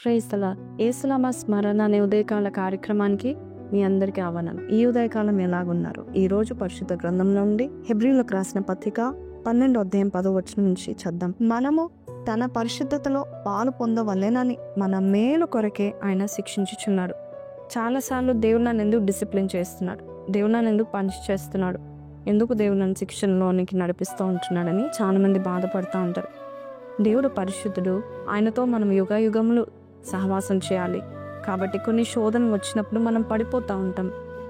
Praise the lord. యేసునామ స్మరణ అనే ఉదయకాల కార్యక్రమానికి మీ అందరికీ ఆహ్వానం. ఈ ఉదయకాలం ఎలాగున్నారు? ఈ రోజు పరిశుద్ధ గ్రంథంలో నుండి హెబ్రీయులకు రాసిన పత్రిక 12వ అధ్యాయం 10వ వచనం నుంచి చద్దాం. మనము తన పరిశుద్ధతలో పాలు పొందవలెనని మన మేలు కొరకే ఆయన శిక్షించుచున్నాడు. చాలాసార్లు దేవుడు నన్ను ఎందుకు డిసిప్లిన్ చేస్తున్నాడు, దేవుడు నన్ను ఎందుకు పనిష్ చేస్తున్నాడు, ఎందుకు దేవుడు నన్ను శిక్షణలోనికి నడిపిస్తూ ఉంటున్నాడని చాలా మంది బాధపడుతూ ఉంటారు. దేవుడు పరిశుద్ధుడు, ఆయనతో మనం యుగయుగములు సహవాసం చేయాలి. కాబట్టి కొన్ని శోధనలు వచ్చినప్పుడు మనం పడిపోతూ ఉంటాం.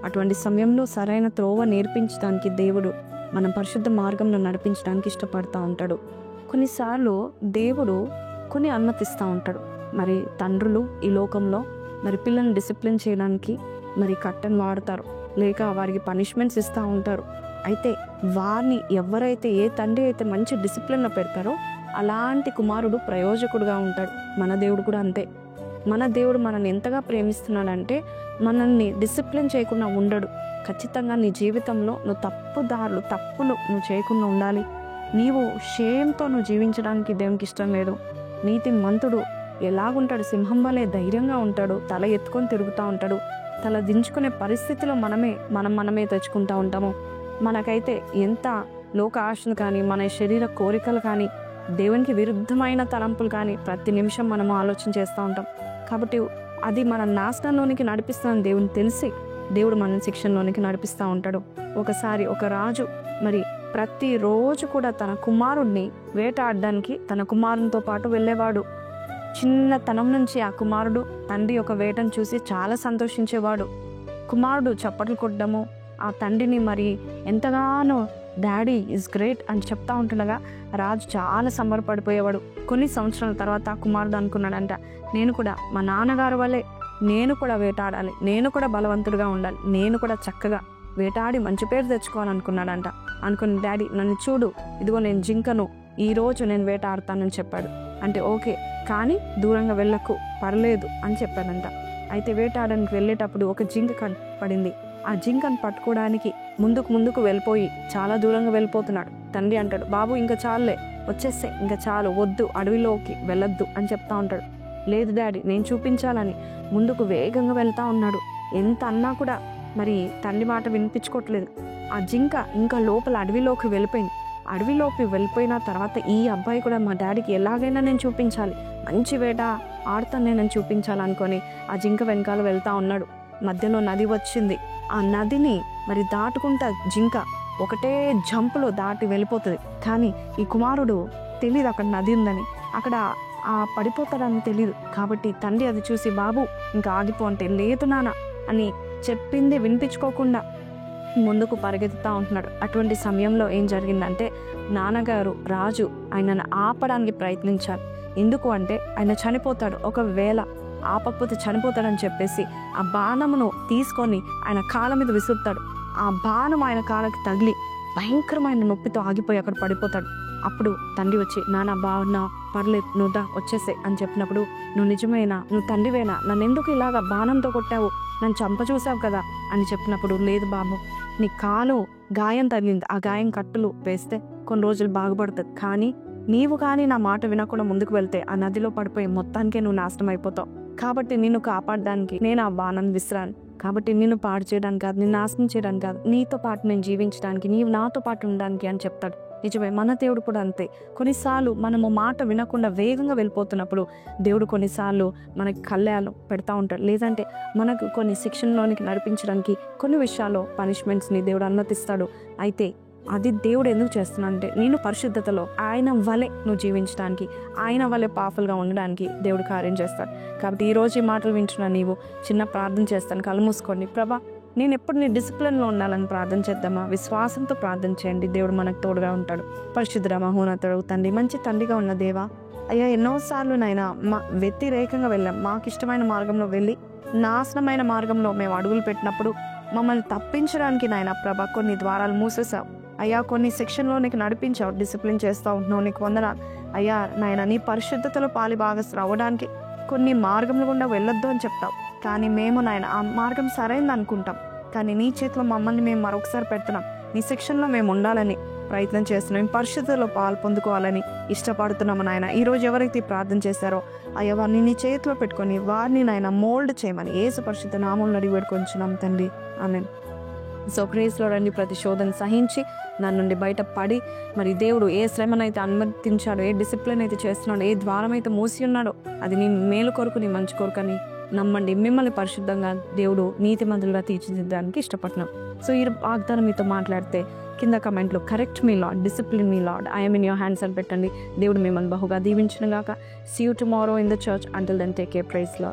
అటువంటి సమయంలో సరైన త్రోవ నేర్పించడానికి దేవుడు మనం పరిశుద్ధ మార్గంలో నడిపించడానికి ఇష్టపడుతూ ఉంటాడు. కొన్నిసార్లు దేవుడు కొన్ని అనుమతిస్తూ ఉంటాడు. మరి తండ్రులు ఈ లోకంలో మరి పిల్లల్ని డిసిప్లిన్ చేయడానికి మరి కట్టను వాడతారు, లేక వారికి పనిష్మెంట్స్ ఇస్తూ ఉంటారు. అయితే వారిని ఎవరైతే ఏ తండ్రి అయితే మంచి డిసిప్లిన్లో పెడతారో అలాంటి కుమారుడు ప్రయోజకుడుగా ఉంటాడు. మన దేవుడు కూడా అంతే. మన దేవుడు మనల్ని ఎంతగా ప్రేమిస్తున్నాడంటే మనల్ని డిసిప్లిన్ చేయకుండా ఉండడు. ఖచ్చితంగా నీ జీవితంలో నువ్వు తప్పులు నువ్వు చేయకుండా ఉండాలి. నీవు షేమ్తో నువ్వు జీవించడానికి దేవునికి ఇష్టం లేదు. నీతి మంతుడు ఎలాగుంటాడు? సింహం వలె ధైర్యంగా ఉంటాడు, తల ఎత్తుకొని తిరుగుతూ ఉంటాడు. తల దించుకునే పరిస్థితిలో మనమే తెచ్చుకుంటూ ఉంటాము. మనకైతే ఎంత లోక ఆశలు కానీ మన శరీర కోరికలు కానీ దేవునికి విరుద్ధమైన తలంపులు కానీ ప్రతి నిమిషం మనము ఆలోచన చేస్తూ ఉంటాం. కాబట్టి అది మన నాశనంలోనికి నడిపిస్తుందని దేవుని తెలిసి దేవుడు మన శిక్షణలోనికి నడిపిస్తూ ఉంటాడు. ఒకసారి ఒక రాజు మరి ప్రతిరోజు కూడా తన కుమారుడిని వేటాడడానికి తన కుమారునితో పాటు వెళ్ళేవాడు. చిన్నతనం నుంచి ఆ కుమారుడు తండ్రి యొక్క వేటను చూసి చాలా సంతోషించేవాడు. కుమారుడు చప్పట్లు కొట్టడము, ఆ తండ్రిని మరి ఎంతగానో డాడీ ఈజ్ గ్రేట్ అని చెప్తా ఉంటుండగా రాజు చాలా సంబరపడిపోయేవాడు. కొన్ని సంవత్సరాల తర్వాత ఆ కుమారుడు అనుకున్నాడంట, నేను కూడా మా నాన్నగారు వల్లే నేను కూడా వేటాడాలి, నేను కూడా బలవంతుడిగా ఉండాలి, నేను కూడా చక్కగా వేటాడి మంచి పేరు తెచ్చుకోవాలనుకున్నాడంట. అనుకుని డాడీ నన్ను చూడు, ఇదిగో నేను జింకను ఈరోజు నేను వేటాడతానని చెప్పాడు. అంటే ఓకే, కానీ దూరంగా వెళ్ళకు, పర్లేదు అని చెప్పాడంట. అయితే వేటాడడానికి వెళ్ళేటప్పుడు ఒక జింక పడింది. ఆ జింకను పట్టుకోవడానికి ముందుకు వెళ్ళిపోయి చాలా దూరంగా వెళ్ళిపోతున్నాడు. తండ్రి అంటాడు, బాబు ఇంకా చాలులే, వచ్చేస్తే ఇంకా చాలు, వద్దు, అడవిలోకి వెళ్ళొద్దు అని చెప్తా ఉంటాడు. లేదు డాడీ, నేను చూపించాలని ముందుకు వేగంగా వెళ్తా ఉన్నాడు. ఎంత అన్నా కూడా మరి తండ్రి మాట వినిపించుకోవట్లేదు. ఆ జింక ఇంకా లోపల అడవిలోకి వెళ్ళిపోయింది. అడవిలోకి వెళ్ళిపోయిన తర్వాత ఈ అబ్బాయి కూడా మా డాడీకి ఎలాగైనా నేను చూపించాలి, మంచి వేట ఆడతాను నేను చూపించాలనుకొని ఆ జింక వెనకాల వెళ్తా ఉన్నాడు. మధ్యలో నది వచ్చింది. ఆ నదిని మరి దాటుకుంటా జింక ఒకటే జంపులో దాటి వెళ్ళిపోతుంది. కానీ ఈ కుమారుడు తెలియదు అక్కడ నది ఉందని, అక్కడ పడిపోతాడని తెలియదు. కాబట్టి తండ్రి అది చూసి, బాబు ఇంకా ఆగిపో అంటే, లేదు నాన్న అని చెప్పింది వినిపించుకోకుండా ముందుకు పరిగెత్తుతూ ఉంటున్నాడు. అటువంటి సమయంలో ఏం జరిగిందంటే నాన్నగారు రాజు ఆయనను ఆపడానికి ప్రయత్నించారు. ఎందుకు అంటే ఆయన చనిపోతాడు, ఒకవేళ ఆపకపోతే చనిపోతాడని చెప్పేసి ఆ బాణమును తీసుకొని ఆయన కాళ్ళ మీద విసురుతాడు. ఆ బాణం ఆయన కాళ్ళకి తగిలి భయంకరమైన నొప్పితో ఆగిపోయి అక్కడ పడిపోతాడు. అప్పుడు తండ్రి వచ్చి, నాన్న బాగున్నా, పర్లేదు, నువ్వు దా వచ్చేసే అని చెప్పినప్పుడు, నువ్వు నిజమేనా, నువ్వు తండ్రివేనా, నన్ను ఎందుకు ఇలాగా బాణంతో కొట్టావు, నన్ను చంప చూసావు కదా అని చెప్పినప్పుడు, లేదు బాబు, నీ కాలు గాయం తగిలింది, ఆ గాయం కట్టులు వేస్తే కొన్ని రోజులు బాగుపడుతుంది, కానీ నీవు కానీ నా మాట వినకుండా ముందుకు వెళ్తే ఆ నదిలో పడిపోయి మొత్తానికే నువ్వు నాశనం అయిపోతావు. కాబట్టి నిన్ను కాపాడడానికి నేను ఆ బాణం విసిరాను. కాబట్టి నిన్ను పాడు చేయడానికి కాదు, నిన్ను నాశనం చేయడానికి కాదు, నీతో పాటు నేను జీవించడానికి, నీవు నాతో పాటు ఉండడానికి అని చెప్తాడు. నిజమే, మన దేవుడు కూడా అంతే. కొన్నిసార్లు మనము మాట వినకుండా వేగంగా వెళ్ళిపోతున్నప్పుడు దేవుడు కొన్నిసార్లు మనకి కళ్యాణం పెడతా ఉంటాడు. లేదంటే మనకు కొన్ని శిక్షణలోనికి నడిపించడానికి కొన్ని విషయాల్లో పనిష్మెంట్స్ని దేవుడు అనుమతిస్తాడు. అయితే అది దేవుడు ఎందుకు చేస్తున్నాడంటే నేను పరిశుద్ధతలో ఆయన వలె నువ్వు జీవించడానికి, ఆయన వలె పవర్ఫుల్గా ఉండడానికి దేవుడు కార్యం చేస్తాడు. కాబట్టి ఈరోజు ఈ మాటలు వింటున్నా నీవు చిన్న ప్రార్థన చేస్తాను. కళ్ళు మూసుకోండి. ప్రభా, నేను ఎప్పుడు నీ డిసిప్లిన్లో ఉండాలని ప్రార్థన చేద్దామా? విశ్వాసంతో ప్రార్థన చేయండి. దేవుడు మనకు తోడుగా ఉంటాడు. పరిశుద్ధ మహోన్నతుడు తండ్రి, మంచి తండ్రిగా ఉన్న దేవా, అయ్యా ఎన్నోసార్లు నాయన వ్యతిరేకంగా వెళ్ళాం, మాకు ఇష్టమైన మార్గంలో వెళ్ళి నాశనమైన మార్గంలో మేము అడుగులు పెట్టినప్పుడు మమ్మల్ని తప్పించడానికి నాయన ప్రభా కొన్ని ద్వారాలు మూసేసావు అయ్యా, కొన్ని సెక్షన్లో నీకు నడిపించావు, డిసిప్లిన్ చేస్తూ ఉంటున్నావు, నీకు వందనాలు అయ్యా. నాయన నీ పరిశుద్ధతలో పాలి భాగస్థులు అవ్వడానికి కొన్ని మార్గంలో గుండా వెళ్ళొద్దు అని చెప్తావు. కానీ మేము నాయన ఆ మార్గం సరైనది అనుకుంటాం, కానీ నీ చేతిలో మమ్మల్ని మేము మరొకసారి పెడుతున్నాం. నీ సెక్షన్లో మేము ఉండాలని ప్రయత్నం చేస్తున్నాం, ఈ పరిశుద్ధతలో పాలు పొందుకోవాలని ఇష్టపడుతున్నాము నాయన. ఈరోజు ఎవరైతే ప్రార్థన చేశారో అయ్యా వారిని నీ చేతిలో పెట్టుకొని వారిని నాయన మోల్డ్ చేయమని యేసు పరిశుద్ధ నామములో అడిగి పెట్టుకొంచున్నాం తండ్రి. ఆమేన్. సో ప్రేస్లో రండి, ప్రతి శోధన సహించి దాని నుండి బయటపడి మరి దేవుడు ఏ శ్రమనైతే అనుమతించాడో, ఏ డిసిప్లిన్ అయితే చేస్తున్నాడో, ఏ ద్వారం అయితే మూసి ఉన్నాడో అది నీ మేలు కొరకు, నీ మంచి కొరకని నమ్మండి. మిమ్మల్ని పరిశుద్ధంగా దేవుడు నీతిమంతులుగా తీర్చిదిద్దడానికి ఇష్టపడుతున్నాం. సో ఈ వాగ్దానం మీతో మాట్లాడితే కింద కమెంట్లో correct me Lord, discipline me Lord, I'm in your hands అని పెట్టండి. దేవుడు మిమ్మల్ని బహుగా దీవించును గాక. See you tomorrow in the church. Until then take care. Praise lord.